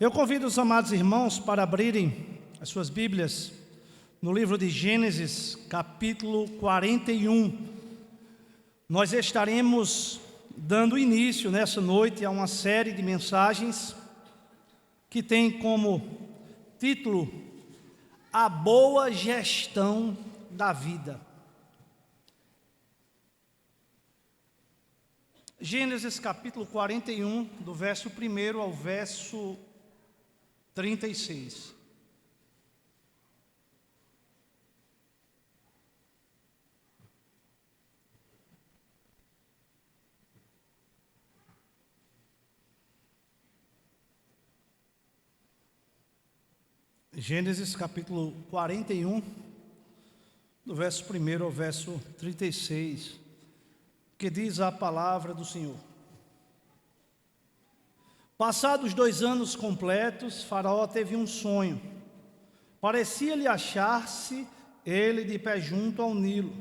Eu convido os amados irmãos para abrirem as suas Bíblias no livro de Gênesis, capítulo 41. Nós estaremos dando início nessa noite a uma série de mensagens que tem como título A Boa Gestão da Vida. Gênesis capítulo 41, do verso 1 ao verso 36. Gênesis capítulo 41, do verso 1 ao verso 36. Que diz a palavra do Senhor. Passados 2 anos completos, Faraó teve um sonho. Parecia-lhe achar-se ele de pé junto ao Nilo.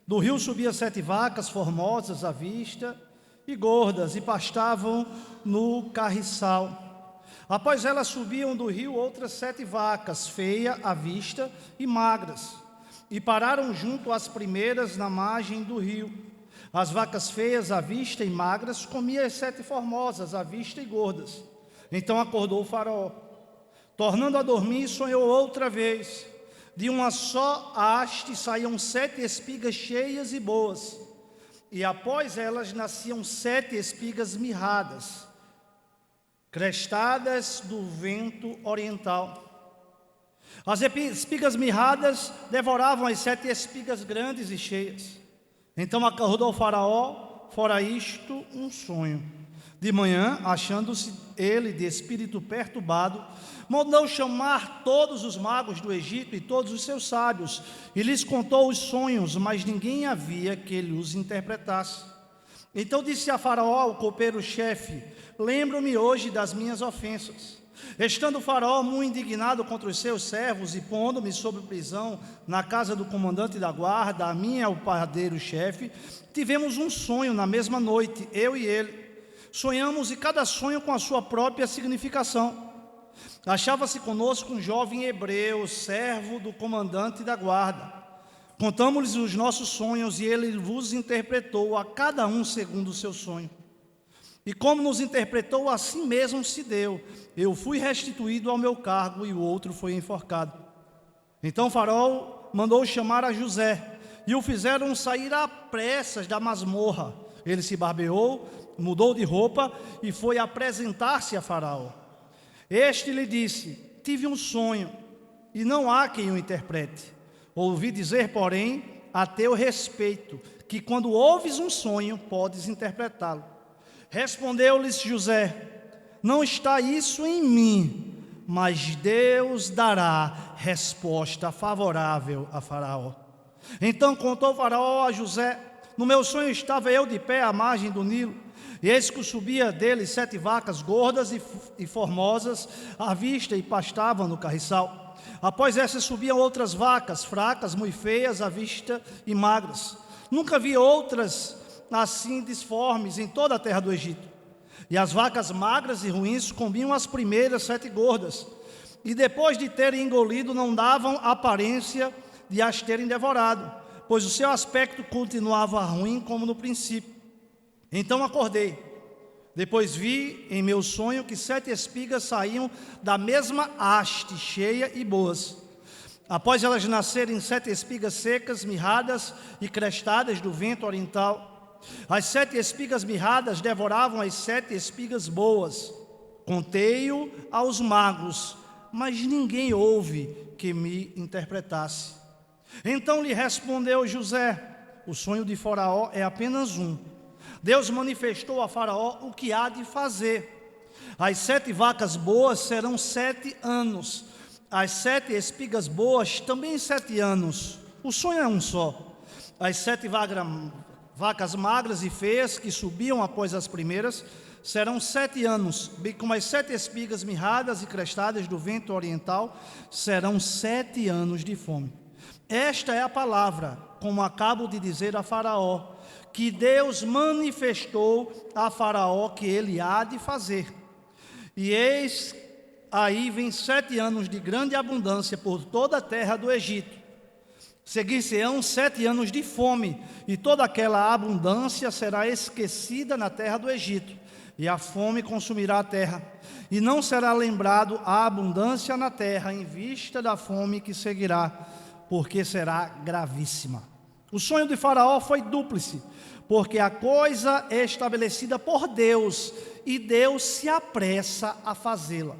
Do rio subiam 7 vacas formosas à vista e gordas, e pastavam no carriçal. Após elas subiam do rio outras 7 vacas, feias à vista e magras, e pararam junto às primeiras na margem do rio. As vacas feias à vista e magras comiam as 7 formosas à vista e gordas. Então acordou o Faraó. Tornando a dormir, sonhou outra vez. De uma só haste saíam 7 espigas cheias e boas, e após elas nasciam 7 espigas mirradas, crestadas do vento oriental. As espigas mirradas devoravam as 7 espigas grandes e cheias. Então acordou o Faraó, fora isto, um sonho. De manhã, achando-se ele de espírito perturbado, mandou chamar todos os magos do Egito e todos os seus sábios, e lhes contou os sonhos, mas ninguém havia que ele os interpretasse. Então disse a Faraó, o copeiro-chefe: lembro-me hoje das minhas ofensas. Estando o Faraó muito indignado contra os seus servos e pondo-me sob prisão na casa do comandante da guarda, a mim e ao padeiro-chefe, tivemos um sonho na mesma noite, eu e ele. Sonhamos, e cada sonho com a sua própria significação. Achava-se conosco um jovem hebreu, servo do comandante da guarda. Contamos-lhes os nossos sonhos, e ele vos interpretou a cada um segundo o seu sonho. E como nos interpretou, assim mesmo se deu. Eu fui restituído ao meu cargo, e o outro foi enforcado. Então Faraó mandou chamar a José, e o fizeram sair a pressas da masmorra. Ele se barbeou, mudou de roupa, e foi apresentar-se a Faraó. Este lhe disse: tive um sonho, e não há quem o interprete. Ouvi dizer, porém, a teu respeito, que quando ouves um sonho, podes interpretá-lo. Respondeu-lhes José: não está isso em mim, mas Deus dará resposta favorável a Faraó. Então contou Faraó a José: no meu sonho estava eu de pé à margem do Nilo, e eis que subia dele 7 vacas gordas e formosas à vista, e pastavam no carriçal. Após essas subiam outras vacas fracas, muito feias à vista e magras. Nunca vi outras assim disformes em toda a terra do Egito. E as vacas magras e ruins comiam as primeiras 7 gordas, e depois de terem engolido não davam aparência de as terem devorado, pois o seu aspecto continuava ruim como no princípio. Então acordei. Depois vi em meu sonho que 7 espigas saíam da mesma haste, cheia e boas. Após elas nascerem 7 espigas secas, mirradas e crestadas do vento oriental. As 7 espigas mirradas devoravam as 7 espigas boas. Contei-o aos magos, mas ninguém houve que me interpretasse. Então lhe respondeu José: o sonho de Faraó é apenas um. Deus manifestou a Faraó o que há de fazer. As 7 vacas boas serão 7 anos. As 7 espigas boas também 7 anos. O sonho é um só. As 7 vacas magras e feias que subiam após as primeiras serão 7 anos, bem como as 7 espigas mirradas e crestadas do vento oriental serão 7 anos de fome. Esta é a palavra, como acabo de dizer a Faraó, que Deus manifestou a Faraó que ele há de fazer. E eis aí vem 7 anos de grande abundância por toda a terra do Egito. Seguir-se-ão 7 anos de fome, e toda aquela abundância será esquecida na terra do Egito, e a fome consumirá a terra, e não será lembrado a abundância na terra em vista da fome que seguirá, porque será gravíssima. O sonho de Faraó foi dúplice, porque a coisa é estabelecida por Deus, e Deus se apressa a fazê-la.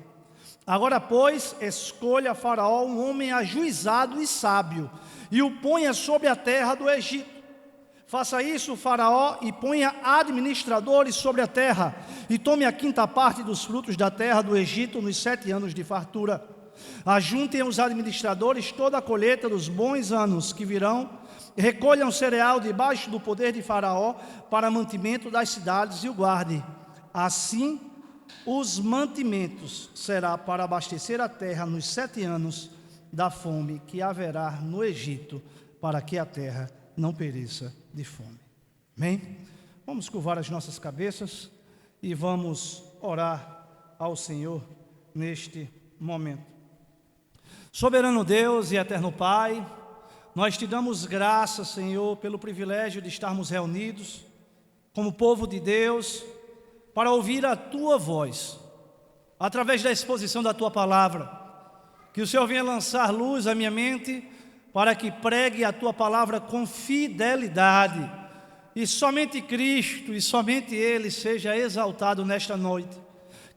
Agora, pois, escolha Faraó um homem ajuizado e sábio, e o ponha sobre a terra do Egito. Faça isso, Faraó, e ponha administradores sobre a terra, e tome a 5ª parte dos frutos da terra do Egito nos 7 anos de fartura. Ajuntem os administradores toda a colheita dos bons anos que virão, e recolham cereal debaixo do poder de Faraó para mantimento das cidades e o guarde. Assim, os mantimentos será para abastecer a terra nos 7 anos da fome que haverá no Egito, para que a terra não pereça de fome. Amém? Vamos curvar as nossas cabeças e vamos orar ao Senhor neste momento. Soberano Deus e eterno Pai, nós te damos graças, Senhor, pelo privilégio de estarmos reunidos como povo de Deus para ouvir a Tua voz, através da exposição da Tua palavra. Que o Senhor venha lançar luz à minha mente, para que pregue a Tua palavra com fidelidade, e somente Cristo, e somente Ele seja exaltado nesta noite.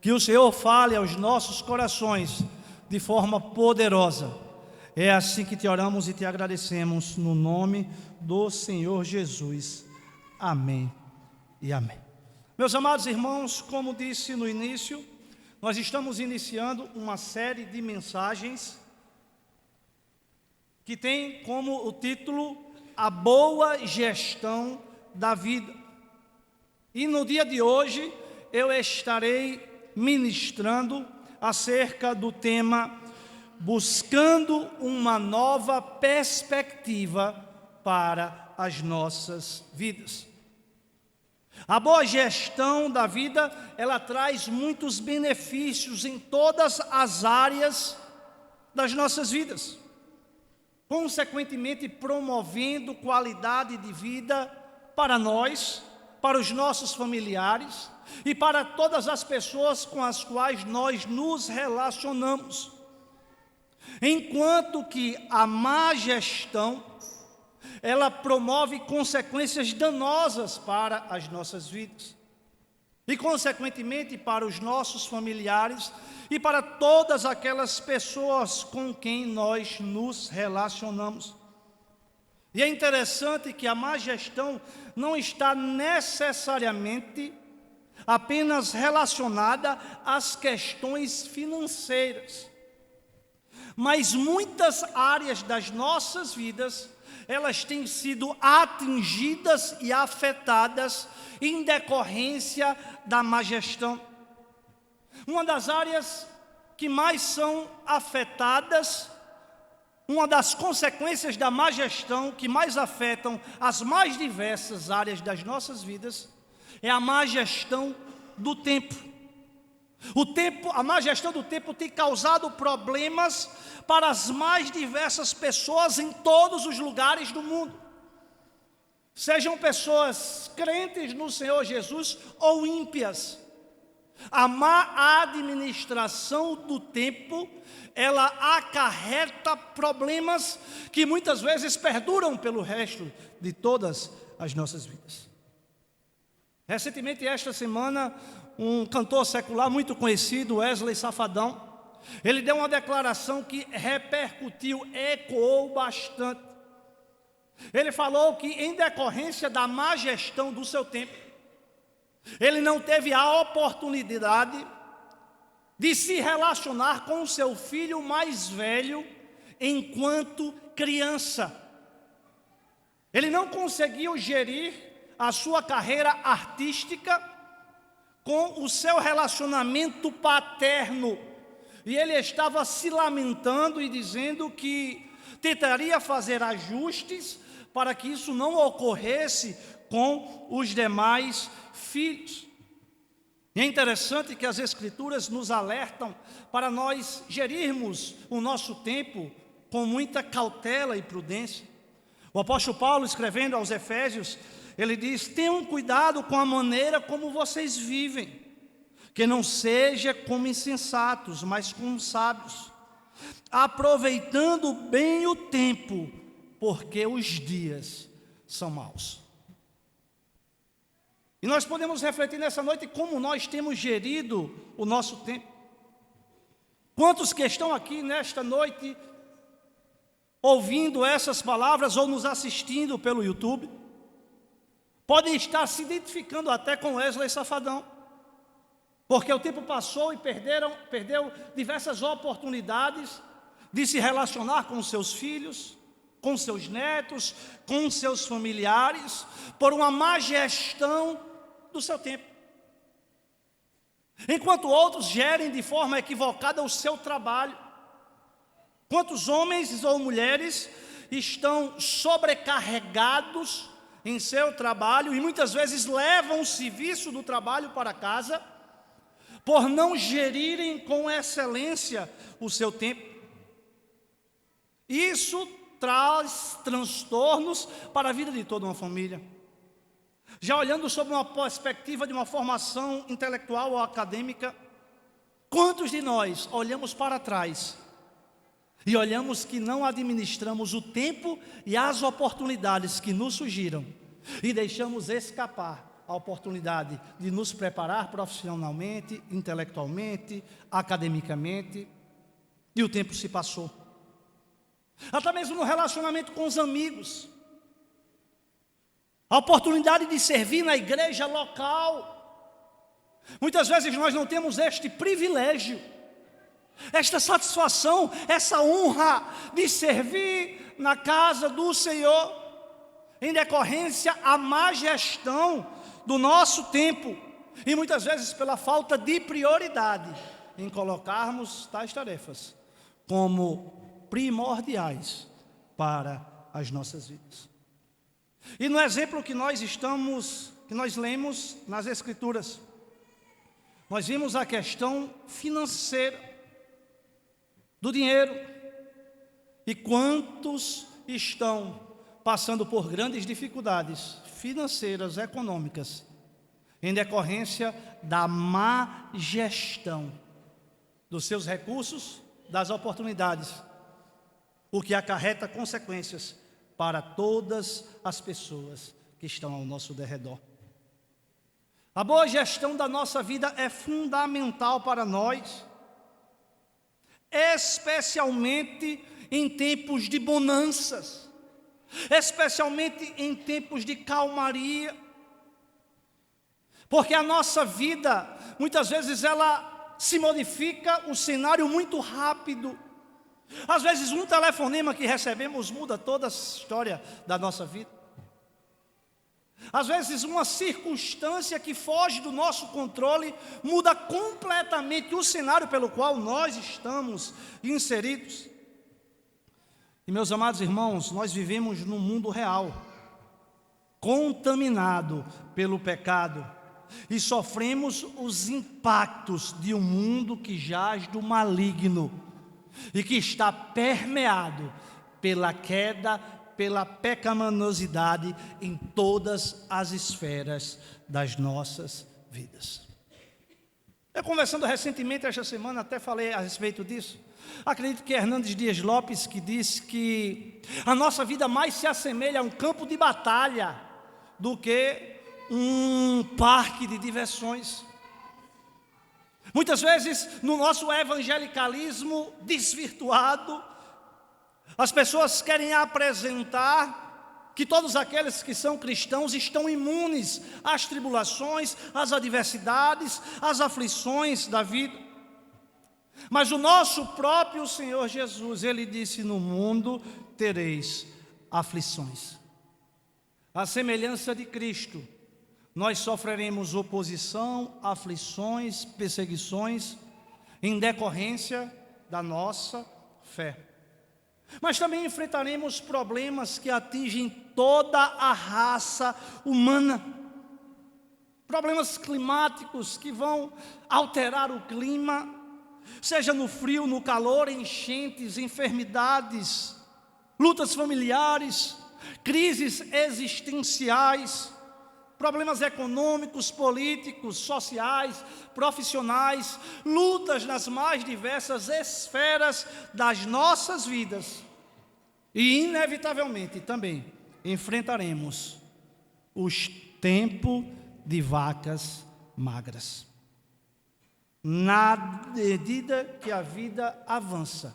Que o Senhor fale aos nossos corações de forma poderosa. É assim que te oramos e te agradecemos, no nome do Senhor Jesus. Amém e amém. Meus amados irmãos, como disse no início, nós estamos iniciando uma série de mensagens que tem como o título A Boa Gestão da Vida. E no dia de hoje eu estarei ministrando acerca do tema Buscando uma Nova Perspectiva para as Nossas Vidas. A boa gestão da vida, ela traz muitos benefícios em todas as áreas das nossas vidas, consequentemente promovendo qualidade de vida para nós, para os nossos familiares e para todas as pessoas com as quais nós nos relacionamos. Enquanto que a má gestão, ela promove consequências danosas para as nossas vidas e, consequentemente, para os nossos familiares e para todas aquelas pessoas com quem nós nos relacionamos. E é interessante que a má gestão não está necessariamente apenas relacionada às questões financeiras, mas muitas áreas das nossas vidas elas têm sido atingidas e afetadas em decorrência da má gestão. Uma das áreas que mais são afetadas, uma das consequências da má gestão que mais afetam as mais diversas áreas das nossas vidas, é a má gestão do tempo. A má gestão do tempo tem causado problemas para as mais diversas pessoas em todos os lugares do mundo. Sejam pessoas crentes no Senhor Jesus ou ímpias. A má administração do tempo, ela acarreta problemas que muitas vezes perduram pelo resto de todas as nossas vidas. Recentemente, esta semana, um cantor secular muito conhecido, Wesley Safadão, ele deu uma declaração que repercutiu, ecoou bastante. Ele falou que, em decorrência da má gestão do seu tempo, ele não teve a oportunidade de se relacionar com o seu filho mais velho enquanto criança. Ele não conseguiu gerir a sua carreira artística com o seu relacionamento paterno. E ele estava se lamentando e dizendo que tentaria fazer ajustes para que isso não ocorresse com os demais filhos. E é interessante que as Escrituras nos alertam para nós gerirmos o nosso tempo com muita cautela e prudência. O apóstolo Paulo, escrevendo aos Efésios, ele diz: tenham cuidado com a maneira como vocês vivem, que não seja como insensatos, mas como sábios, aproveitando bem o tempo, porque os dias são maus. E nós podemos refletir nessa noite como nós temos gerido o nosso tempo. Quantos que estão aqui nesta noite ouvindo essas palavras ou nos assistindo pelo YouTube, podem estar se identificando até com Wesley Safadão, porque o tempo passou e perdeu diversas oportunidades de se relacionar com seus filhos, com seus netos, com seus familiares, por uma má gestão do seu tempo. Enquanto outros gerem de forma equivocada o seu trabalho. Quantos homens ou mulheres estão sobrecarregados em seu trabalho e muitas vezes levam o serviço do trabalho para casa por não gerirem com excelência o seu tempo. Isso traz transtornos para a vida de toda uma família. Já olhando sob uma perspectiva de uma formação intelectual ou acadêmica, quantos de nós olhamos para trás e olhamos que não administramos o tempo e as oportunidades que nos surgiram e deixamos escapar a oportunidade de nos preparar profissionalmente, intelectualmente, academicamente, e o tempo se passou. Até mesmo no relacionamento com os amigos, a oportunidade de servir na igreja local. Muitas vezes nós não temos este privilégio, esta satisfação, essa honra de servir na casa do Senhor, em decorrência à má gestão do nosso tempo, e muitas vezes pela falta de prioridade em colocarmos tais tarefas como primordiais para as nossas vidas. E no exemplo que nós lemos nas Escrituras, nós vimos a questão financeira do dinheiro. E quantos estão passando por grandes dificuldades financeiras, econômicas, em decorrência da má gestão dos seus recursos, das oportunidades, o que acarreta consequências para todas as pessoas que estão ao nosso derredor. A boa gestão da nossa vida é fundamental para nós, especialmente em tempos de bonanças, especialmente em tempos de calmaria, porque a nossa vida, muitas vezes ela se modifica, o cenário muito rápido. Às vezes um telefonema que recebemos muda toda a história da nossa vida. Às vezes uma circunstância que foge do nosso controle muda completamente o cenário pelo qual nós estamos inseridos. E meus amados irmãos, nós vivemos num mundo real, contaminado pelo pecado, e sofremos os impactos de um mundo que jaz do maligno e que está permeado pela queda, pela pecaminosidade em todas as esferas das nossas vidas. Eu conversando recentemente esta semana, até falei a respeito disso. Acredito que é Hernandes Dias Lopes que disse que a nossa vida mais se assemelha a um campo de batalha do que um parque de diversões. Muitas vezes no nosso evangelicalismo desvirtuado, as pessoas querem apresentar que todos aqueles que são cristãos estão imunes às tribulações, às adversidades, às aflições da vida. Mas o nosso próprio Senhor Jesus, Ele disse: no mundo tereis aflições. À semelhança de Cristo, nós sofreremos oposição, aflições, perseguições, em decorrência da nossa fé. Mas também enfrentaremos problemas que atingem toda a raça humana. problemas climáticos que vão alterar o clima, seja no frio, no calor, enchentes, enfermidades, lutas familiares, crises existenciais, problemas econômicos, políticos, sociais, profissionais, lutas nas mais diversas esferas das nossas vidas. E inevitavelmente também enfrentaremos os tempos de vacas magras. Na medida que a vida avança,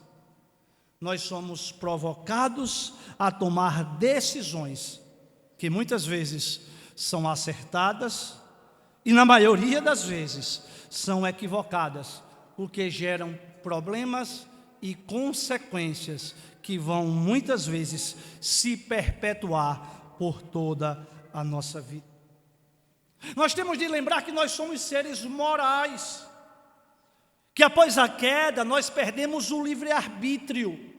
nós somos provocados a tomar decisões que muitas vezes são acertadas e na maioria das vezes são equivocadas, o que geram problemas e consequências que vão muitas vezes se perpetuar por toda a nossa vida. Nós temos de lembrar que nós somos seres morais, que após a queda nós perdemos o livre-arbítrio,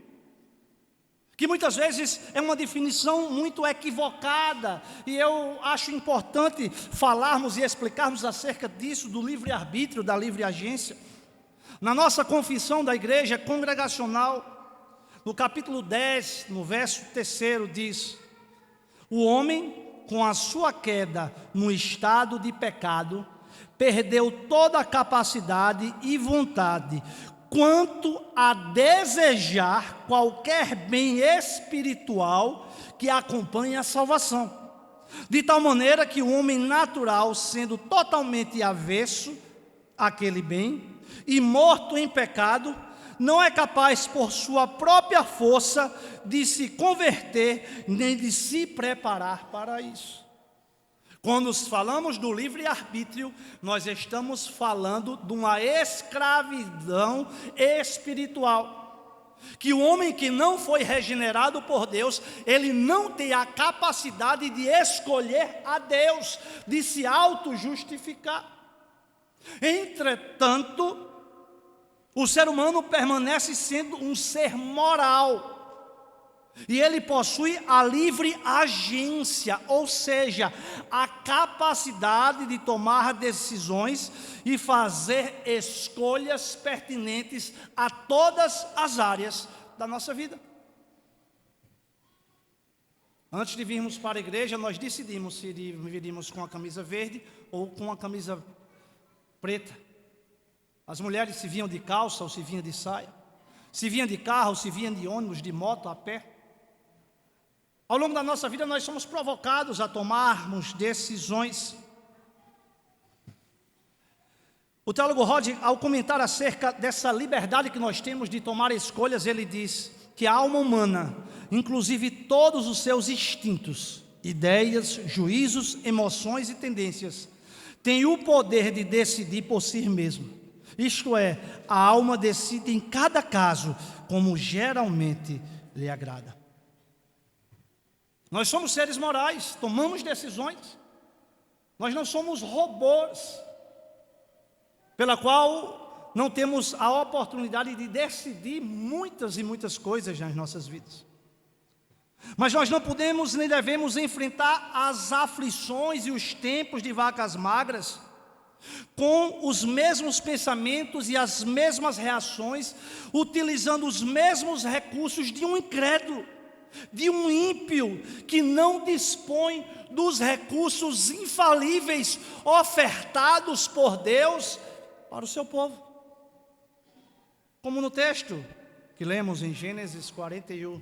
que muitas vezes é uma definição muito equivocada, e eu acho importante falarmos e explicarmos acerca disso, do livre-arbítrio, da livre-agência. Na nossa confissão da igreja congregacional, no capítulo 10, no verso 3, diz: o homem, com a sua queda no estado de pecado, perdeu toda a capacidade e vontade quanto a desejar qualquer bem espiritual que acompanhe a salvação. De tal maneira que o homem natural, sendo totalmente avesso àquele bem e morto em pecado, não é capaz por sua própria força de se converter, nem de se preparar para isso. Quando falamos do livre-arbítrio, nós estamos falando de uma escravidão espiritual. Que o homem que não foi regenerado por Deus, ele não tem a capacidade de escolher a Deus, de se auto-justificar. Entretanto, o ser humano permanece sendo um ser moral. E ele possui a livre agência, ou seja, a capacidade de tomar decisões e fazer escolhas pertinentes a todas as áreas da nossa vida. Antes de virmos para a igreja, nós decidimos se viríamos com a camisa verde ou com a camisa preta. As mulheres se vinham de calça ou se vinham de saia, se vinham de carro, se vinham de ônibus, de moto, a pé. Ao longo da nossa vida nós somos provocados a tomarmos decisões. O teólogo Rod, ao comentar acerca dessa liberdade que nós temos de tomar escolhas, ele diz que a alma humana, inclusive todos os seus instintos, ideias, juízos, emoções e tendências, tem o poder de decidir por si mesmo. Isto é, a alma decide em cada caso como geralmente lhe agrada. Nós somos seres morais, tomamos decisões. Nós não somos robôs, pela qual não temos a oportunidade de decidir muitas e muitas coisas nas nossas vidas. Mas nós não podemos nem devemos enfrentar as aflições e os tempos de vacas magras com os mesmos pensamentos e as mesmas reações, utilizando os mesmos recursos de um incrédulo, de um ímpio que não dispõe dos recursos infalíveis ofertados por Deus para o seu povo. Como no texto que lemos em Gênesis 41.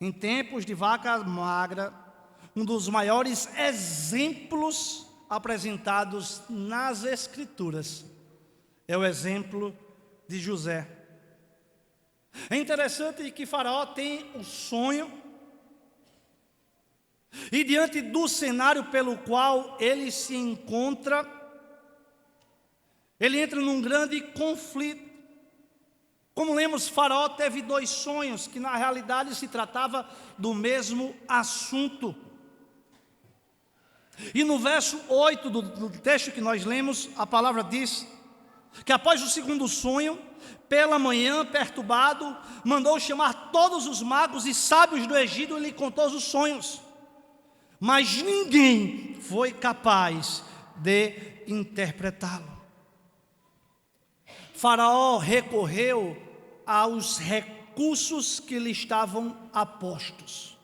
Em tempos de vaca magra, um dos maiores exemplos apresentados nas Escrituras é o exemplo de José. É interessante que Faraó tem um sonho, e diante do cenário pelo qual ele se encontra, ele entra num grande conflito. Como lemos, Faraó teve 2 sonhos, que na realidade se tratava do mesmo assunto. E no verso 8 do texto que nós lemos, a palavra diz que após o segundo sonho, pela manhã, perturbado, mandou chamar todos os magos e sábios do Egito e lhe contou os sonhos. Mas ninguém foi capaz de interpretá-lo. Faraó recorreu aos recursos que lhe estavam apostos,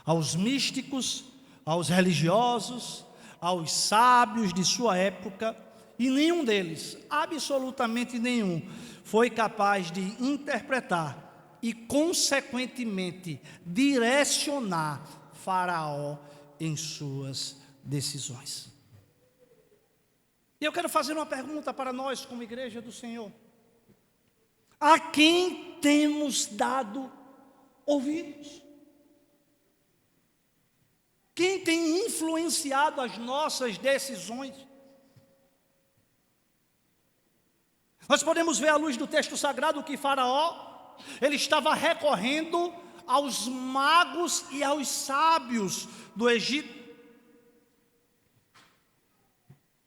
aos místicos, aos religiosos, aos sábios de sua época, e nenhum deles, absolutamente nenhum, foi capaz de interpretar e, consequentemente, direcionar Faraó em suas decisões. E eu quero fazer uma pergunta para nós, como igreja do Senhor: a quem temos dado ouvidos? Quem tem influenciado as nossas decisões? Nós podemos ver à luz do texto sagrado que Faraó, ele estava recorrendo aos magos e aos sábios do Egito.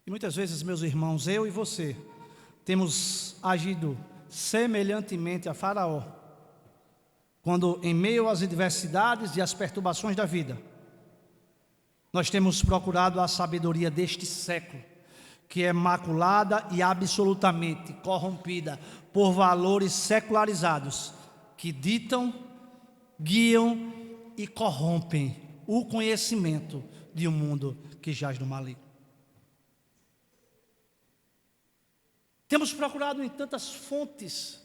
E muitas vezes, meus irmãos, eu e você, temos agido semelhantemente a Faraó, quando em meio às adversidades e às perturbações da vida, nós temos procurado a sabedoria deste século, que é maculada e absolutamente corrompida por valores secularizados, que ditam, guiam e corrompem o conhecimento de um mundo que jaz no maligno. Temos procurado em tantas fontes,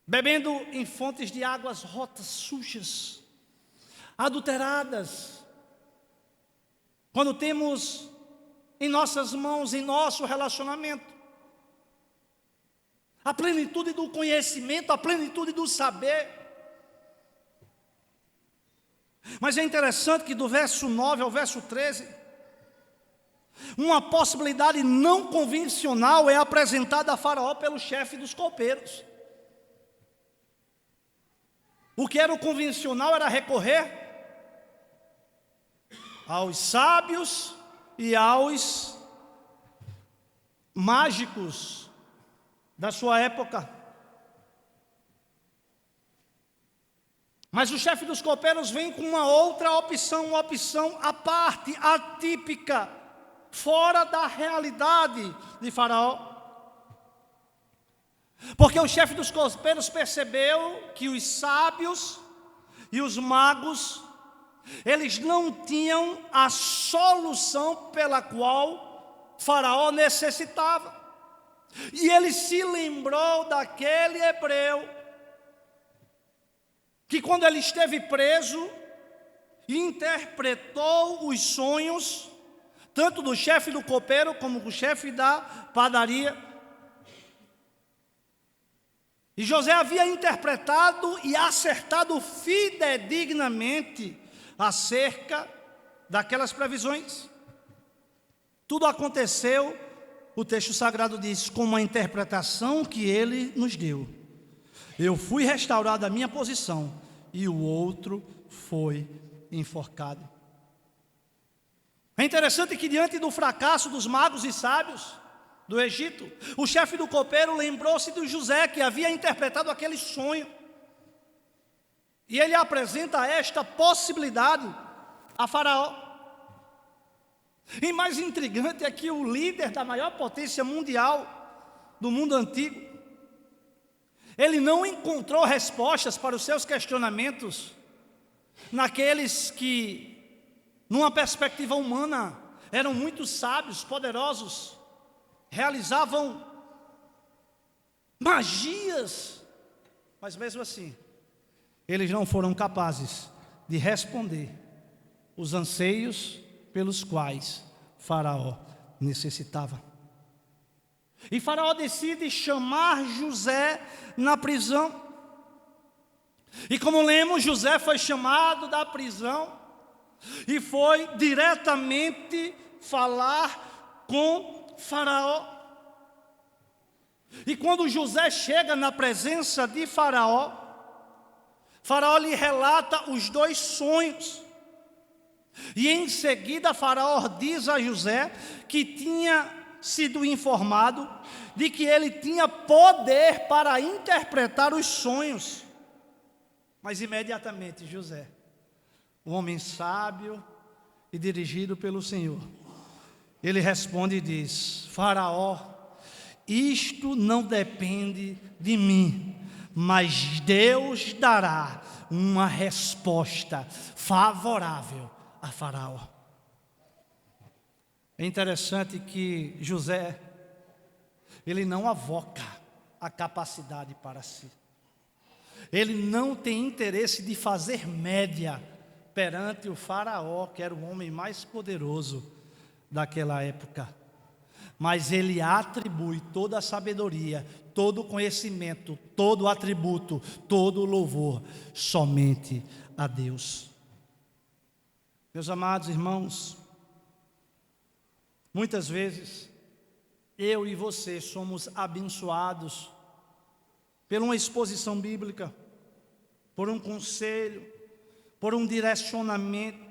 bebendo em fontes de águas rotas, sujas, adulteradas, quando temos em nossas mãos, em nosso relacionamento, a plenitude do conhecimento, a plenitude do saber. Mas é interessante que do verso 9 ao verso 13, uma possibilidade não convencional é apresentada a Faraó pelo chefe dos copeiros. O que era o convencional era recorrer aos sábios e aos mágicos da sua época. Mas o chefe dos copeiros vem com uma outra opção, uma opção à parte, atípica, fora da realidade de Faraó. Porque o chefe dos copeiros percebeu que os sábios e os magos, eles não tinham a solução pela qual Faraó necessitava. E ele se lembrou daquele hebreu que, quando ele esteve preso, interpretou os sonhos, tanto do chefe do copeiro como do chefe da padaria. E José havia interpretado e acertado fidedignamente acerca daquelas previsões. Tudo aconteceu, o texto sagrado diz, com uma interpretação que ele nos deu. Eu fui restaurado à minha posição e o outro foi enforcado. É interessante que, diante do fracasso dos magos e sábios do Egito, o chefe do copeiro lembrou-se de José, que havia interpretado aquele sonho. E ele apresenta esta possibilidade a Faraó. E mais intrigante é que o líder da maior potência mundial do mundo antigo, ele não encontrou respostas para os seus questionamentos naqueles que, numa perspectiva humana, eram muito sábios, poderosos, realizavam magias, mas mesmo assim, eles não foram capazes de responder os anseios pelos quais Faraó necessitava. E Faraó decide chamar José na prisão. E como lemos, José foi chamado da prisão e foi diretamente falar com Faraó. E quando José chega na presença de Faraó, Faraó lhe relata os dois sonhos. E em seguida Faraó diz a José que tinha sido informado de que ele tinha poder para interpretar os sonhos. Mas imediatamente José, um homem sábio e dirigido pelo Senhor, Ele responde e diz: Faraó, isto não depende de mim, mas Deus dará uma resposta favorável a Faraó. É interessante que José, ele não avoca a capacidade para si. Ele não tem interesse de fazer média perante o Faraó, que era o homem mais poderoso daquela época. Mas ele atribui toda a sabedoria, todo o conhecimento, todo o atributo, todo o louvor somente a Deus. Meus amados irmãos, muitas vezes eu e você somos abençoados por uma exposição bíblica, por um conselho, por um direcionamento,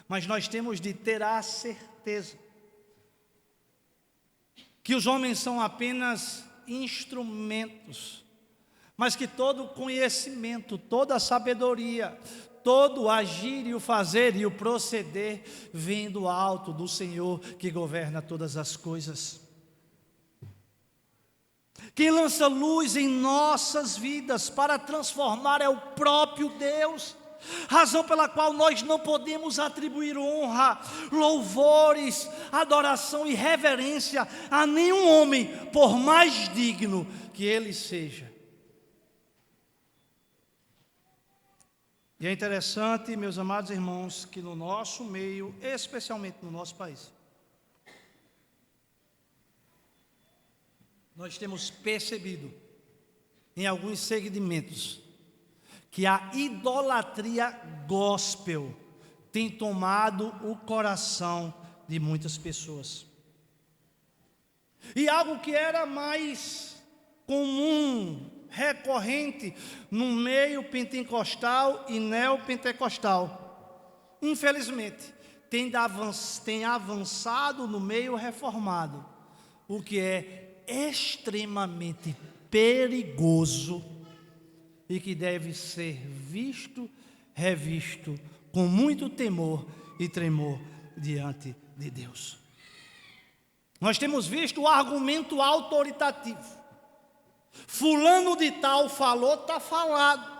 mas nós temos de ter a certeza que os homens são apenas instrumentos, mas que todo conhecimento, toda sabedoria, todo o agir e o fazer e o proceder vem do alto, do Senhor que governa todas as coisas. Quem lança luz em nossas vidas para transformar é o próprio Deus, razão pela qual nós não podemos atribuir honra, louvores, adoração e reverência a nenhum homem, por mais digno que ele seja. E é interessante, meus amados irmãos, que no nosso meio, especialmente no nosso país, nós temos percebido em alguns segmentos que a idolatria gospel tem tomado o coração de muitas pessoas. E algo que era mais comum, recorrente no meio pentecostal e neopentecostal, infelizmente, tem avançado no meio reformado, o que é extremamente perigoso e que deve ser visto, revisto com muito temor e tremor diante de Deus. Nós temos visto o argumento autoritativo. Fulano de tal falou, está falado.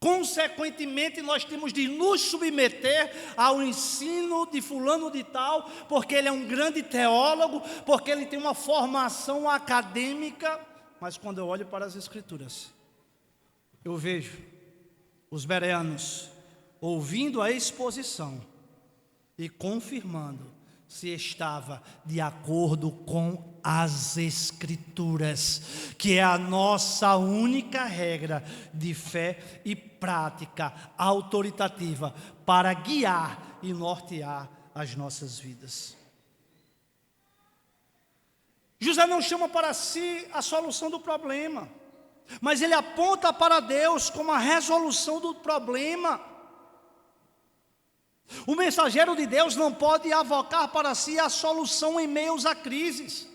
Consequentemente, nós temos de nos submeter ao ensino de fulano de tal, porque ele é um grande teólogo, porque ele tem uma formação acadêmica. Mas quando eu olho para as Escrituras, eu vejo os bereanos ouvindo a exposição e confirmando se estava de acordo com as Escrituras, que é a nossa única regra de fé e prática autoritativa para guiar e nortear as nossas vidas. José não chama para si a solução do problema, mas ele aponta para Deus como a resolução do problema. O mensageiro de Deus não pode avocar para si a solução em meio a crises,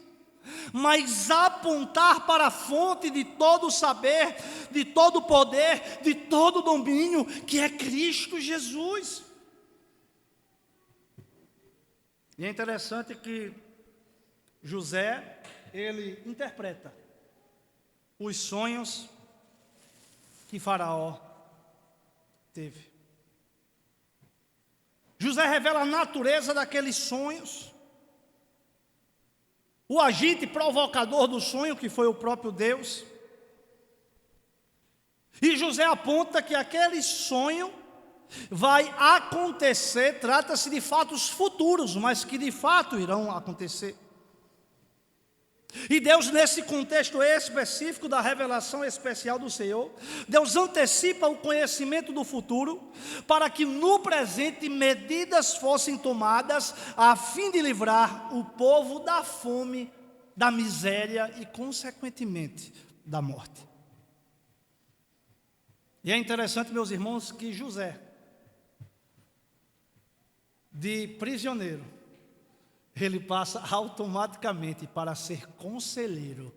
mas apontar para a fonte de todo o saber, de todo o poder, de todo o domínio, que é Cristo Jesus. E é interessante que José, ele interpreta os sonhos que Faraó teve. José revela a natureza daqueles sonhos, o agente provocador do sonho, que foi o próprio Deus. E José aponta que aquele sonho vai acontecer, trata-se de fatos futuros, mas que de fato irão acontecer. E Deus, nesse contexto específico da revelação especial do Senhor, Deus antecipa o conhecimento do futuro, para que no presente medidas fossem tomadas, a fim de livrar o povo da fome, da miséria e, consequentemente, da morte. E é interessante, meus irmãos, que José, de prisioneiro, ele passa automaticamente para ser conselheiro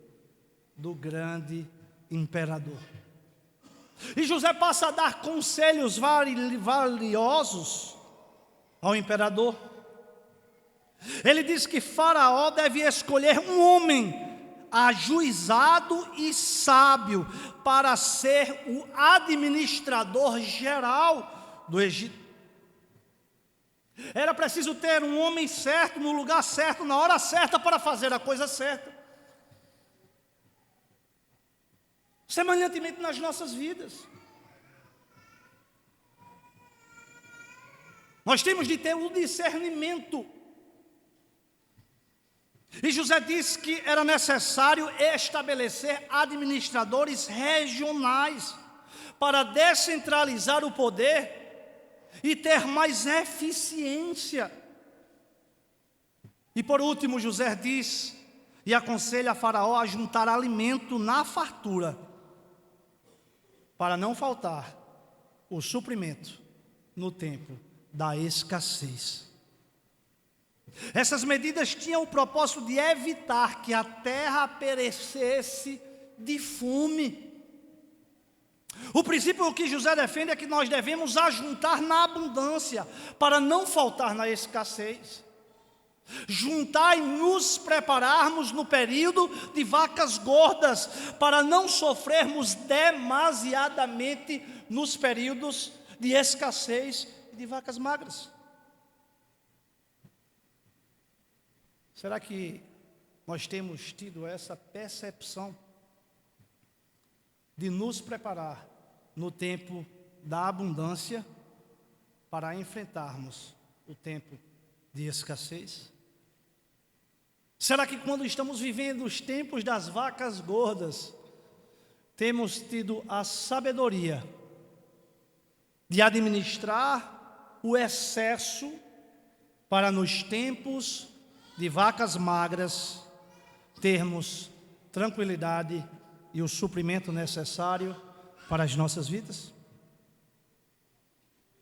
do grande imperador. E José passa a dar conselhos valiosos ao imperador. Ele diz que Faraó deve escolher um homem ajuizado e sábio para ser o administrador geral do Egito. Era preciso ter um homem certo, no lugar certo, na hora certa, para fazer a coisa certa. Semelhantemente nas nossas vidas, nós temos de ter o discernimento. E José disse que era necessário estabelecer administradores regionais para descentralizar o poder e ter mais eficiência. E por último, José diz e aconselha a Faraó a juntar alimento na fartura, para não faltar o suprimento no tempo da escassez. Essas medidas tinham o propósito de evitar que a terra perecesse de fome. O princípio que José defende é que nós devemos ajuntar na abundância, para não faltar na escassez. Juntar e nos prepararmos no período de vacas gordas, para não sofrermos demasiadamente nos períodos de escassez e de vacas magras. Será que nós temos tido essa percepção de nos preparar no tempo da abundância para enfrentarmos o tempo de escassez? Será que quando estamos vivendo os tempos das vacas gordas, temos tido a sabedoria de administrar o excesso para nos tempos de vacas magras termos tranquilidade e o suprimento necessário para as nossas vidas?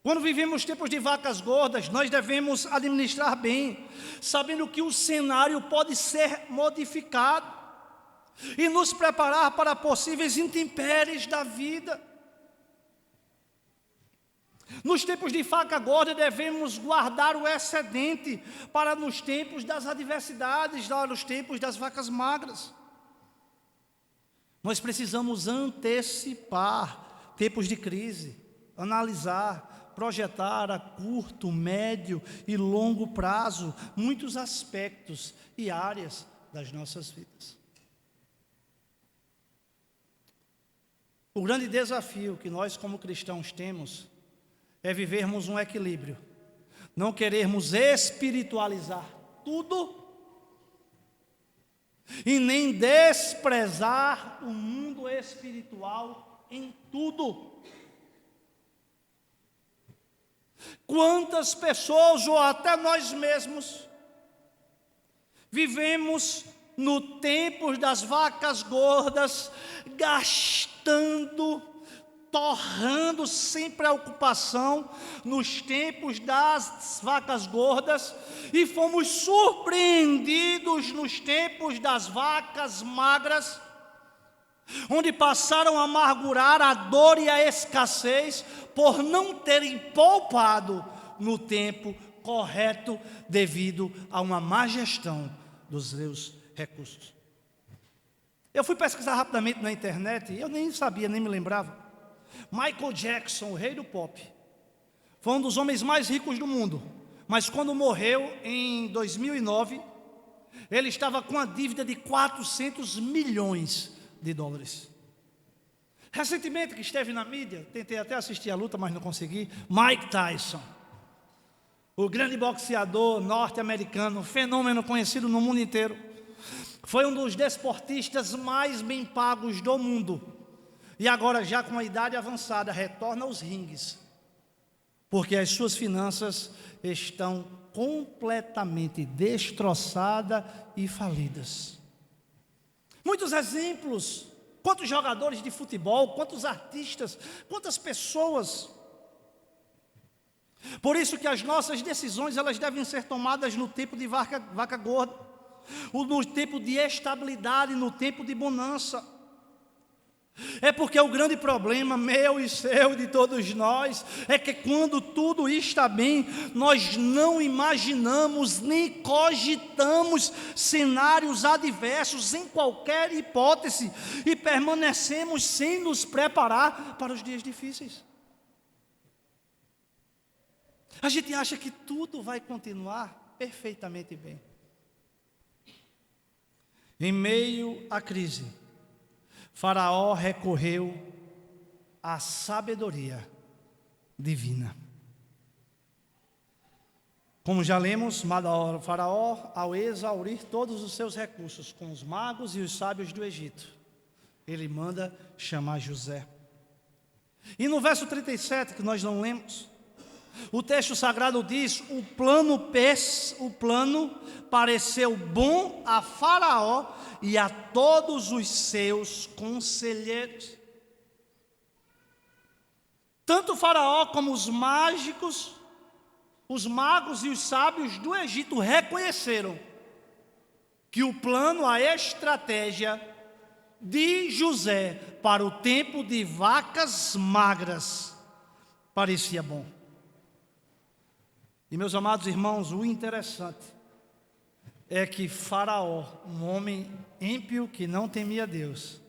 Quando vivemos tempos de vacas gordas, nós devemos administrar bem, sabendo que o cenário pode ser modificado e nos preparar para possíveis intempéries da vida. Nos tempos de vaca gorda, devemos guardar o excedente para nos tempos das adversidades, nos tempos das vacas magras. Nós precisamos antecipar tempos de crise, analisar, projetar a curto, médio e longo prazo muitos aspectos e áreas das nossas vidas. O grande desafio que nós como cristãos temos é vivermos um equilíbrio, não querermos espiritualizar tudo e nem desprezar o mundo espiritual em tudo. Quantas pessoas, ou até nós mesmos, vivemos no tempo das vacas gordas, gastando, torrando sem preocupação nos tempos das vacas gordas, e fomos surpreendidos nos tempos das vacas magras, onde passaram a amargurar a dor e a escassez por não terem poupado no tempo correto devido a uma má gestão dos seus recursos. Eu fui pesquisar rapidamente na internet e eu nem sabia, nem me lembrava. Michael Jackson, o rei do pop, foi um dos homens mais ricos do mundo, mas quando morreu em 2009, ele estava com a dívida de 400 milhões de dólares. Recentemente, que esteve na mídia, tentei até assistir a luta, mas não consegui, Mike Tyson, o grande boxeador norte-americano, fenômeno conhecido no mundo inteiro, foi um dos desportistas mais bem pagos do mundo. E agora, já com a idade avançada, retorna aos ringues, porque as suas finanças estão completamente destroçadas e falidas. Muitos exemplos, quantos jogadores de futebol, quantos artistas, quantas pessoas. Por isso que as nossas decisões, elas devem ser tomadas no tempo de vaca gorda, no tempo de estabilidade, no tempo de bonança. É porque o grande problema meu e seu, de todos nós, é que quando tudo está bem, nós não imaginamos nem cogitamos cenários adversos em qualquer hipótese e permanecemos sem nos preparar para os dias difíceis. A gente acha que tudo vai continuar perfeitamente bem. Em meio à crise, Faraó recorreu à sabedoria divina. Como já lemos, Faraó, ao exaurir todos os seus recursos com os magos e os sábios do Egito, ele manda chamar José. E no verso 37, que nós não lemos, o texto sagrado diz: o plano pareceu bom a Faraó e a todos os seus conselheiros. Tanto Faraó como os magos e os sábios do Egito reconheceram que o plano, a estratégia de José para o tempo de vacas magras parecia bom. E meus amados irmãos, o interessante é que Faraó, um homem ímpio que não temia Deus,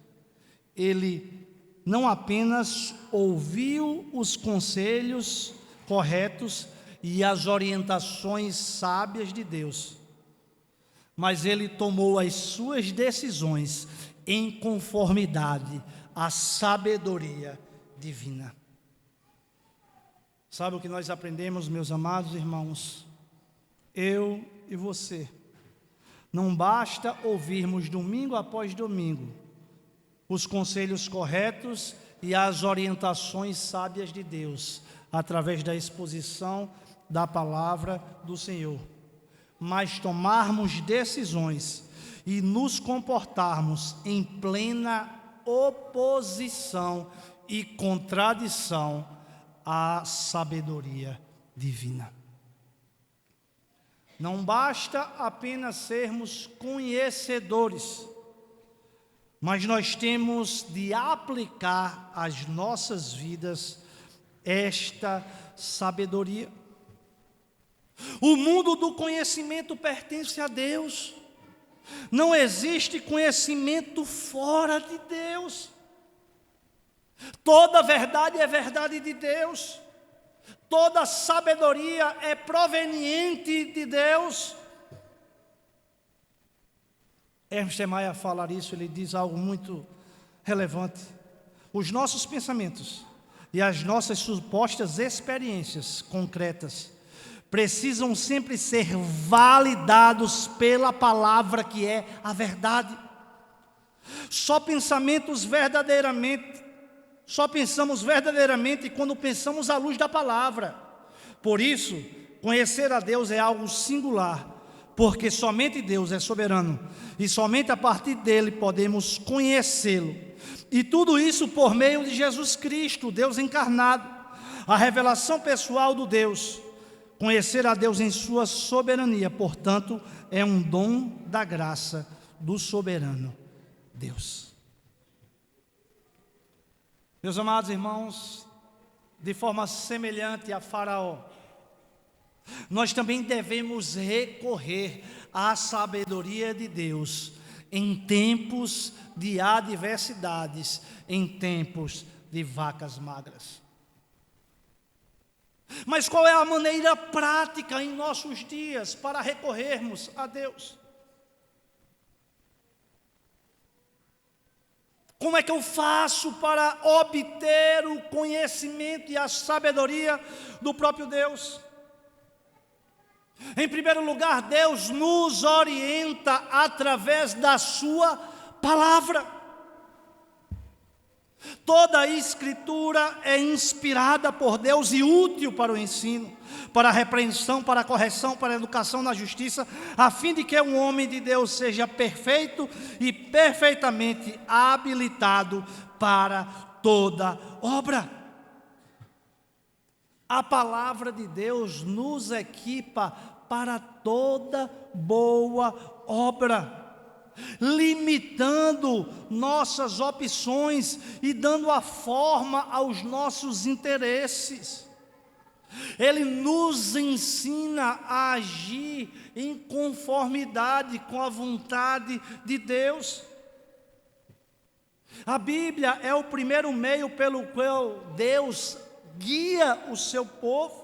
ele não apenas ouviu os conselhos corretos e as orientações sábias de Deus, mas ele tomou as suas decisões em conformidade à sabedoria divina. Sabe o que nós aprendemos, meus amados irmãos? Eu e você. Não basta ouvirmos domingo após domingo os conselhos corretos e as orientações sábias de Deus, através da exposição da palavra do Senhor, mas tomarmos decisões e nos comportarmos em plena oposição e contradição à sabedoria divina. Não basta apenas sermos conhecedores, mas nós temos de aplicar às nossas vidas esta sabedoria. O mundo do conhecimento pertence a Deus. Não existe conhecimento fora de Deus. Toda verdade é verdade de Deus. Toda sabedoria é proveniente de Deus. Ernst Mayr fala isso, ele diz algo muito relevante. Os nossos pensamentos e as nossas supostas experiências concretas precisam sempre ser validados pela palavra que é a verdade. Só pensamos verdadeiramente quando pensamos à luz da palavra. Por isso, conhecer a Deus é algo singular, porque somente Deus é soberano e somente a partir dele podemos conhecê-lo. E tudo isso por meio de Jesus Cristo, Deus encarnado, a revelação pessoal do Deus. Conhecer a Deus em sua soberania, portanto, é um dom da graça do soberano Deus. Meus amados irmãos, de forma semelhante a Faraó, nós também devemos recorrer à sabedoria de Deus em tempos de adversidades, em tempos de vacas magras. Mas qual é a maneira prática em nossos dias para recorrermos a Deus? Como é que eu faço para obter o conhecimento e a sabedoria do próprio Deus? Em primeiro lugar, Deus nos orienta através da sua palavra. Toda a Escritura é inspirada por Deus e útil para o ensino, para a repreensão, para a correção, para a educação na justiça, a fim de que o homem de Deus seja perfeito e perfeitamente habilitado para toda obra. A palavra de Deus nos equipa para toda boa obra. limitando nossas opções e dando a forma aos nossos interesses. Ele nos ensina a agir em conformidade com a vontade de Deus. A Bíblia é o primeiro meio pelo qual Deus guia o seu povo.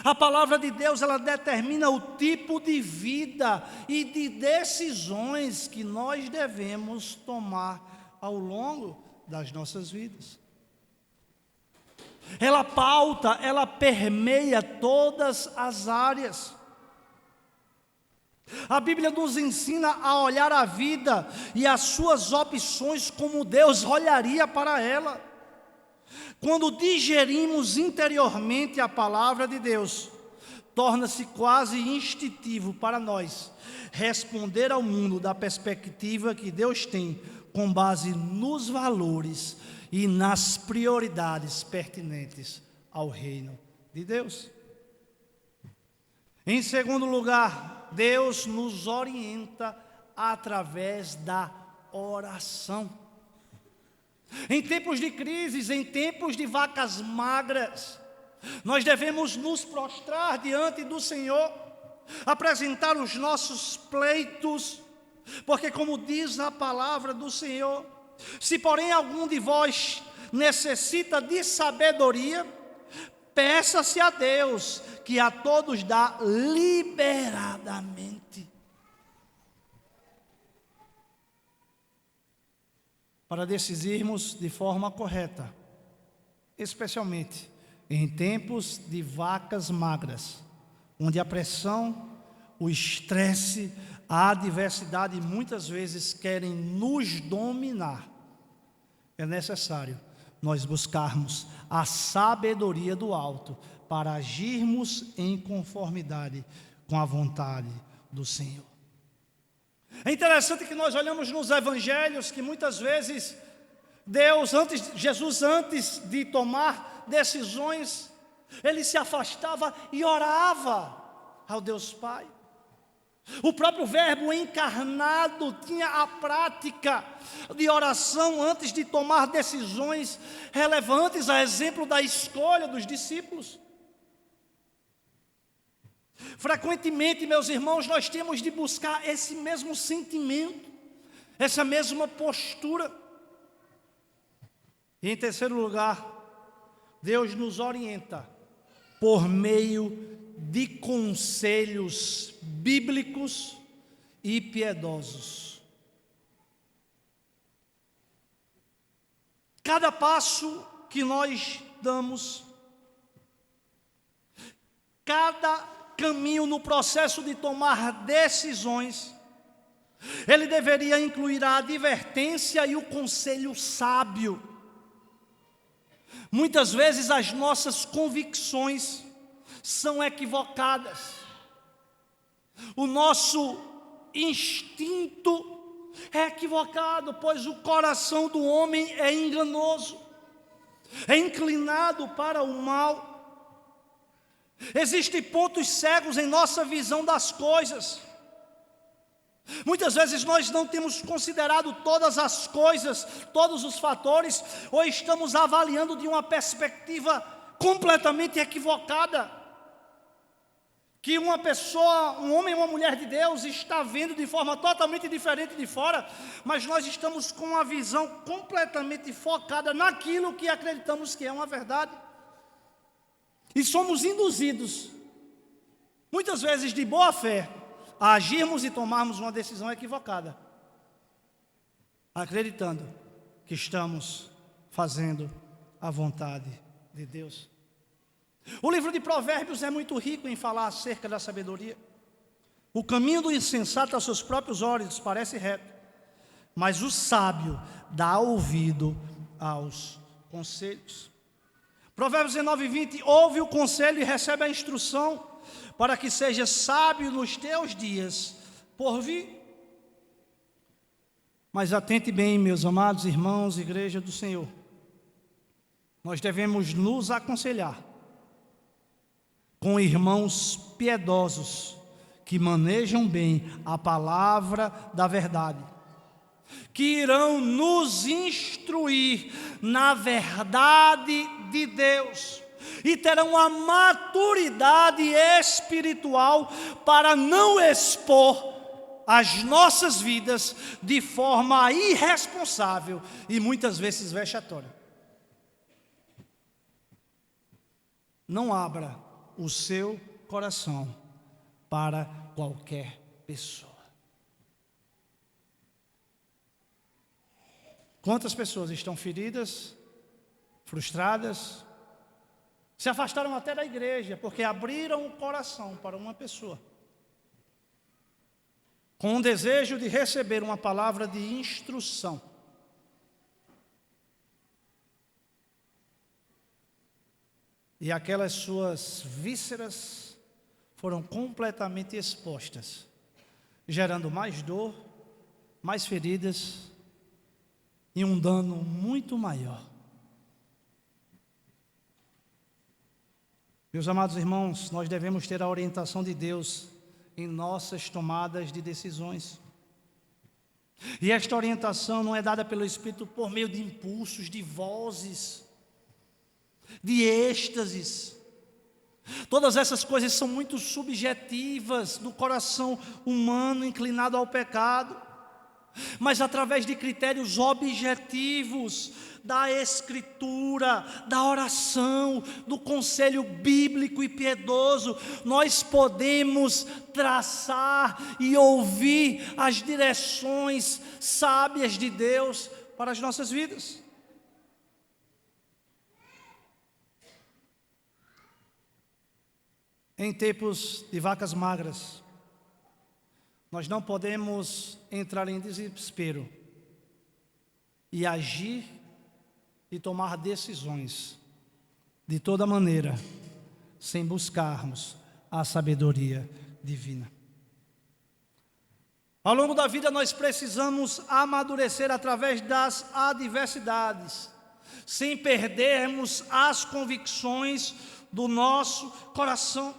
A palavra de Deus, ela determina o tipo de vida e de decisões que nós devemos tomar ao longo das nossas vidas. Ela pauta, ela permeia todas as áreas. A Bíblia nos ensina a olhar a vida e as suas opções como Deus olharia para ela. Quando digerimos interiormente a palavra de Deus, torna-se quase instintivo para nós responder ao mundo da perspectiva que Deus tem, com base nos valores e nas prioridades pertinentes ao reino de Deus. Em segundo lugar, Deus nos orienta através da oração. Em tempos de crises, em tempos de vacas magras, nós devemos nos prostrar diante do Senhor, apresentar os nossos pleitos, porque como diz a palavra do Senhor, se porém algum de vós necessita de sabedoria, peça-se a Deus, que a todos dá liberadamente. Para decidirmos de forma correta, especialmente em tempos de vacas magras, onde a pressão, o estresse, a adversidade muitas vezes querem nos dominar. É necessário nós buscarmos a sabedoria do alto para agirmos em conformidade com a vontade do Senhor. É interessante que nós olhamos nos evangelhos que muitas vezes Jesus antes de tomar decisões, ele se afastava e orava ao Deus Pai. O próprio Verbo encarnado tinha a prática de oração antes de tomar decisões relevantes, a exemplo da escolha dos discípulos. Frequentemente, meus irmãos, nós temos de buscar esse mesmo sentimento, essa mesma postura. E em terceiro lugar, Deus nos orienta por meio de conselhos bíblicos e piedosos. Cada passo que nós damos, cada caminho no processo de tomar decisões, ele deveria incluir a advertência e o conselho sábio. Muitas vezes as nossas convicções são equivocadas. O nosso instinto é equivocado, pois o coração do homem é enganoso, é inclinado para o mal. Existem pontos cegos em nossa visão das coisas. Muitas vezes nós não temos considerado todas as coisas, todos os fatores, ou estamos avaliando de uma perspectiva completamente equivocada. Que uma pessoa, um homem ou uma mulher de Deus está vendo de forma totalmente diferente de fora, mas nós estamos com uma visão completamente focada naquilo que acreditamos que é uma verdade. E somos induzidos, muitas vezes de boa fé, a agirmos e tomarmos uma decisão equivocada, acreditando que estamos fazendo a vontade de Deus. O livro de Provérbios é muito rico em falar acerca da sabedoria. O caminho do insensato aos seus próprios olhos parece reto, mas o sábio dá ouvido aos conselhos. Provérbios 19:20, ouve o conselho e recebe a instrução, para que seja sábio nos teus dias por vir. Mas atente bem, meus amados irmãos, igreja do Senhor. Nós devemos nos aconselhar com irmãos piedosos, que manejam bem a palavra da verdade, que irão nos instruir na verdade de Deus e terão a maturidade espiritual para não expor as nossas vidas de forma irresponsável e muitas vezes vexatória. Não abra o seu coração para qualquer pessoa. Quantas pessoas estão feridas, frustradas, se afastaram até da igreja, porque abriram o coração para uma pessoa, com o desejo de receber uma palavra de instrução. E aquelas suas vísceras foram completamente expostas, gerando mais dor, mais feridas e um dano muito maior. Meus amados irmãos, nós devemos ter a orientação de Deus em nossas tomadas de decisões. E esta orientação não é dada pelo Espírito por meio de impulsos, de vozes, de êxtases. Todas essas coisas são muito subjetivas do coração humano inclinado ao pecado, mas através de critérios objetivos da Escritura, da oração, do conselho bíblico e piedoso, nós podemos traçar e ouvir as direções sábias de Deus para as nossas vidas. Em tempos de vacas magras, nós não podemos entrar em desespero e agir e tomar decisões de toda maneira, sem buscarmos a sabedoria divina. Ao longo da vida nós precisamos amadurecer através das adversidades, sem perdermos as convicções do nosso coração.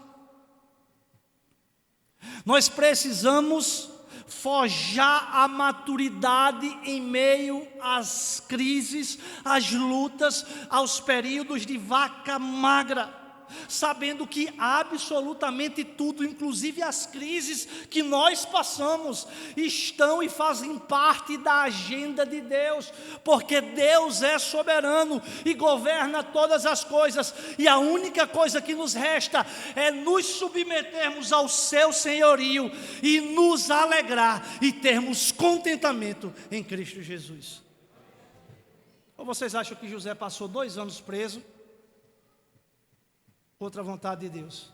Nós precisamos forjar a maturidade em meio às crises, às lutas, aos períodos de vaca magra, sabendo que absolutamente tudo, inclusive as crises que nós passamos, estão e fazem parte da agenda de Deus, porque Deus é soberano e governa todas as coisas, e a única coisa que nos resta é nos submetermos ao seu senhorio e nos alegrar e termos contentamento em Cristo Jesus. Ou vocês acham que José passou 2 anos preso contra a vontade de Deus?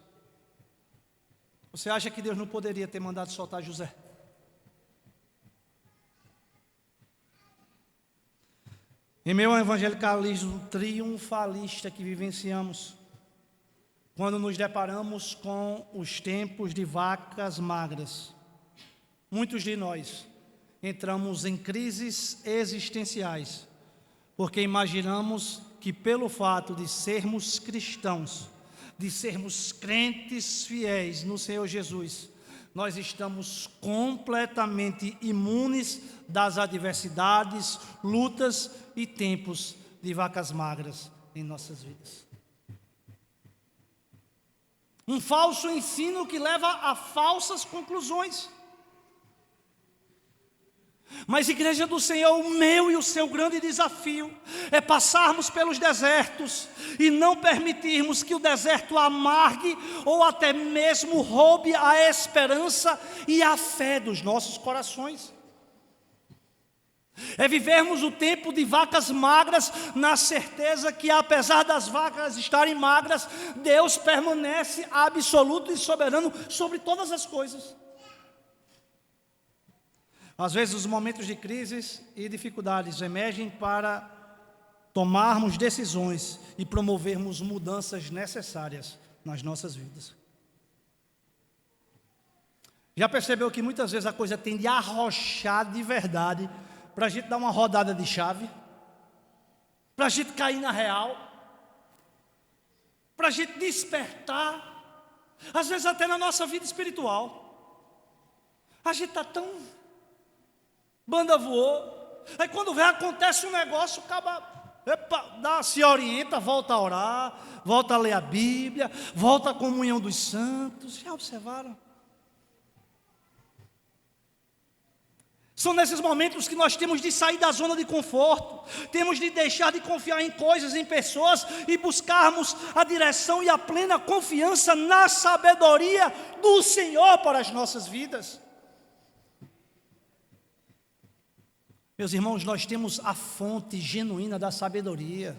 Você acha que Deus não poderia ter mandado soltar José? Em meio ao evangelicalismo triunfalista que vivenciamos, quando nos deparamos com os tempos de vacas magras, muitos de nós entramos em crises existenciais, porque imaginamos que pelo fato de sermos cristãos, de sermos crentes fiéis no Senhor Jesus, nós estamos completamente imunes das adversidades, lutas e tempos de vacas magras em nossas vidas. Um falso ensino que leva a falsas conclusões. Mas, igreja do Senhor, o meu e o seu grande desafio é passarmos pelos desertos e não permitirmos que o deserto amargue ou até mesmo roube a esperança e a fé dos nossos corações. É vivermos o tempo de vacas magras na certeza que, apesar das vacas estarem magras, Deus permanece absoluto e soberano sobre todas as coisas. Às vezes os momentos de crises e dificuldades emergem para tomarmos decisões e promovermos mudanças necessárias nas nossas vidas. Já percebeu que muitas vezes a coisa tende a arrochar de verdade para a gente dar uma rodada de chave, para a gente cair na real, para a gente despertar, às vezes até na nossa vida espiritual. A gente está tão... Banda voou. Aí quando vem, acontece um negócio, acaba... Epa, se orienta, volta a orar, volta a ler a Bíblia, volta à comunhão dos santos. Já observaram? São nesses momentos que nós temos de sair da zona de conforto, temos de deixar de confiar em coisas, em pessoas e buscarmos a direção e a plena confiança na sabedoria do Senhor para as nossas vidas. Meus irmãos, nós temos a fonte genuína da sabedoria.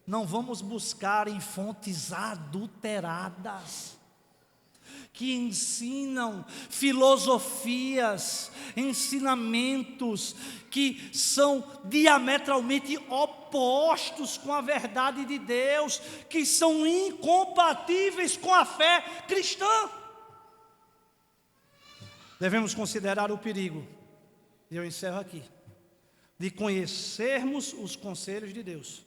Não vamos buscar em fontes adulteradas, que ensinam filosofias, ensinamentos que são diametralmente opostos com a verdade de Deus, que são incompatíveis com a fé cristã. Devemos considerar o perigo, e eu encerro aqui, de conhecermos os conselhos de Deus,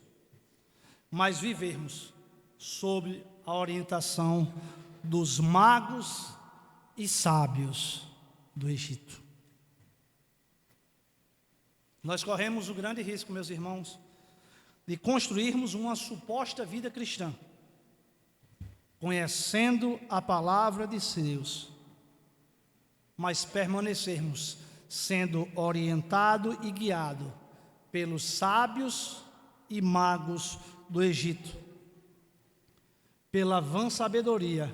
mas vivermos sob a orientação dos magos e sábios do Egito. Nós corremos o grande risco, meus irmãos, de construirmos uma suposta vida cristã, conhecendo a palavra de Deus, mas permanecermos sendo orientado e guiado pelos sábios e magos do Egito, pela vã sabedoria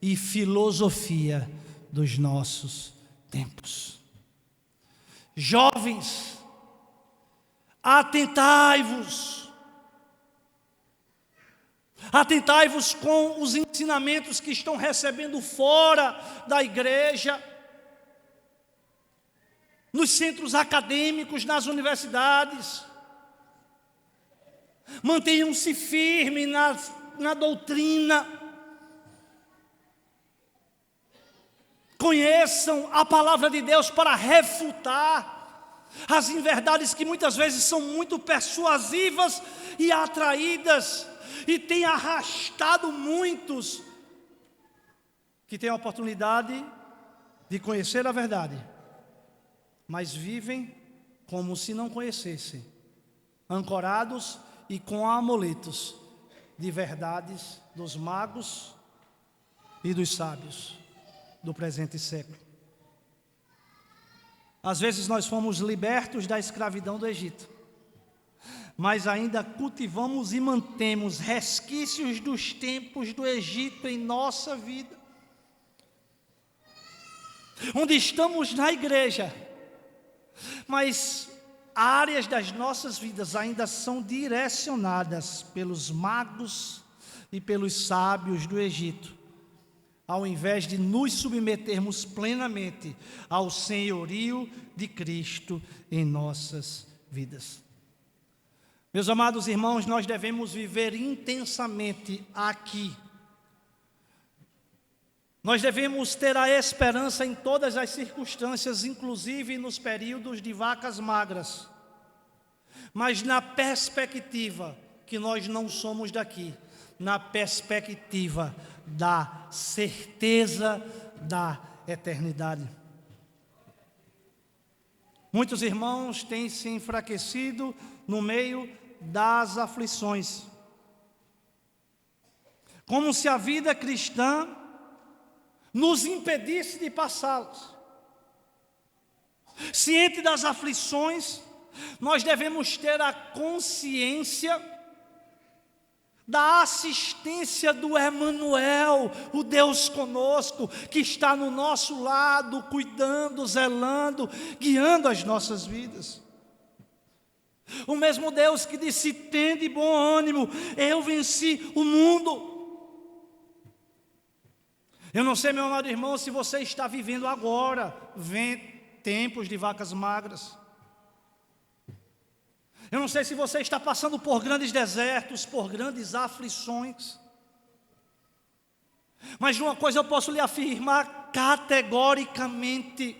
e filosofia dos nossos tempos. Jovens, atentai-vos com os ensinamentos que estão recebendo fora da igreja, nos centros acadêmicos, nas universidades. Mantenham-se firmes na doutrina. Conheçam a palavra de Deus para refutar as inverdades que muitas vezes são muito persuasivas e atraídas, e têm arrastado muitos que têm a oportunidade de conhecer a verdade, mas vivem como se não conhecessem, ancorados e com amuletos de verdades dos magos e dos sábios do presente século. Às vezes nós fomos libertos da escravidão do Egito, mas ainda cultivamos e mantemos resquícios dos tempos do Egito em nossa vida, onde estamos na igreja, mas áreas das nossas vidas ainda são direcionadas pelos magos e pelos sábios do Egito, ao invés de nos submetermos plenamente ao senhorio de Cristo em nossas vidas. Meus amados irmãos, nós devemos viver intensamente aqui. Nós devemos ter a esperança em todas as circunstâncias, inclusive nos períodos de vacas magras, mas na perspectiva que nós não somos daqui, na perspectiva da certeza da eternidade. Muitos irmãos têm se enfraquecido no meio das aflições, como se a vida cristã nos impedisse de passá-las. Ciente das aflições, nós devemos ter a consciência da assistência do Emanuel, o Deus conosco, que está no nosso lado, cuidando, zelando, guiando as nossas vidas. O mesmo Deus que disse: tende bom ânimo, eu venci o mundo. Eu não sei, meu amado irmão, se você está vivendo agora tempos de vacas magras. Eu não sei se você está passando por grandes desertos, por grandes aflições. Mas de uma coisa eu posso lhe afirmar categoricamente: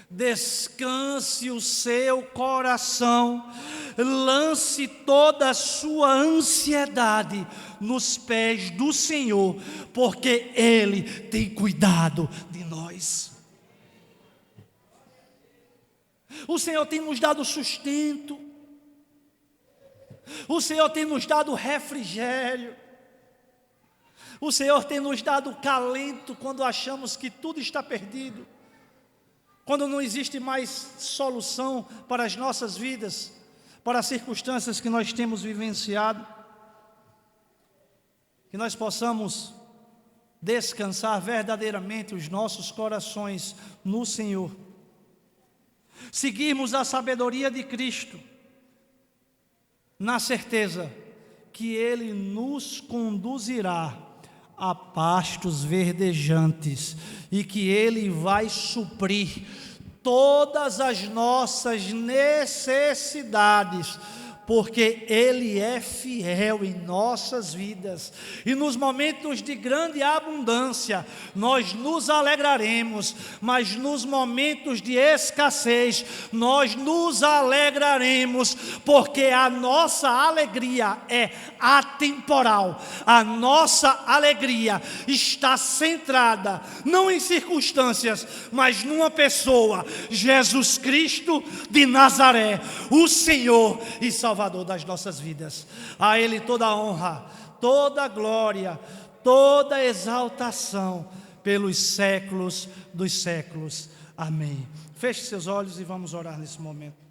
descanse o seu coração, lance toda a sua ansiedade nos pés do Senhor, porque Ele tem cuidado de nós. O Senhor tem nos dado sustento. O Senhor tem nos dado refrigério. O Senhor tem nos dado calento quando achamos que tudo está perdido. Quando não existe mais solução para as nossas vidas, para as circunstâncias que nós temos vivenciado. Que nós possamos descansar verdadeiramente os nossos corações no Senhor. Seguirmos a sabedoria de Cristo, na certeza que Ele nos conduzirá a pastos verdejantes e que Ele vai suprir todas as nossas necessidades, porque Ele é fiel em nossas vidas. E nos momentos de grande abundância, nós nos alegraremos, mas nos momentos de escassez, nós nos alegraremos, porque a nossa alegria é atemporal. A nossa alegria está centrada, não em circunstâncias, mas numa pessoa, Jesus Cristo de Nazaré, o Senhor e Salvador das nossas vidas. A Ele toda a honra, toda a glória, toda a exaltação pelos séculos dos séculos. Amém. Feche seus olhos e vamos orar nesse momento.